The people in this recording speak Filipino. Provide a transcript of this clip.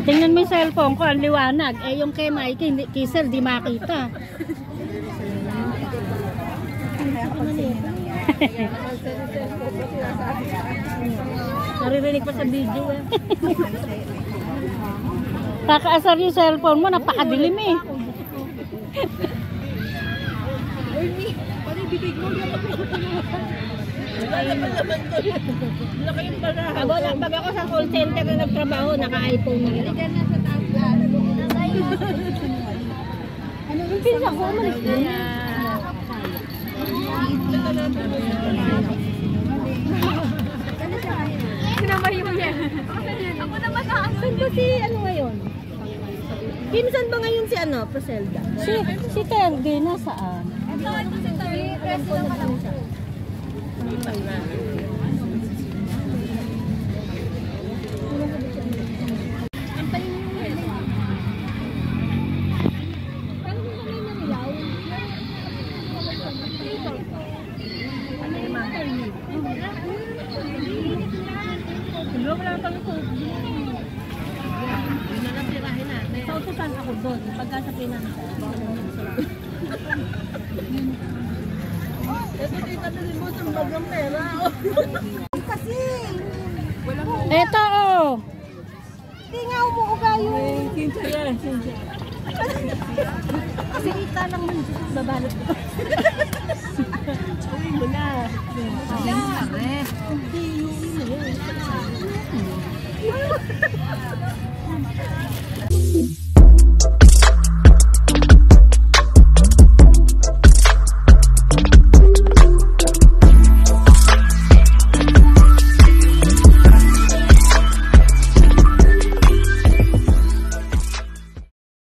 Tingnan mo yung cellphone ko, ang liwanag. Eh yung kay Mikey, Kisel, di makita. Naririnig pa sa video eh. Kakaasar yung cellphone mo, napakadilim eh. Pag ako sa call center na nagtrabaho, naka-iPhone na rin. Yung pinsa ko, malis na yan. Sinamahin mo yan. Ako naman nakasal ba si ano ngayon? Pinsan ba ngayon si ano, Proselda? Si Terdy, nasaan? Ito si Terdy, preso naman lang siya. Sautusan ako doon, pagka sa pinansa. Ito din mo sa bagang pera. Kasi, eto oh. Tingaw mo uga yun. Sinsa yan, sinsa. Kasi ika lang mo, babalot ko. Uy mo na. Hindi yun.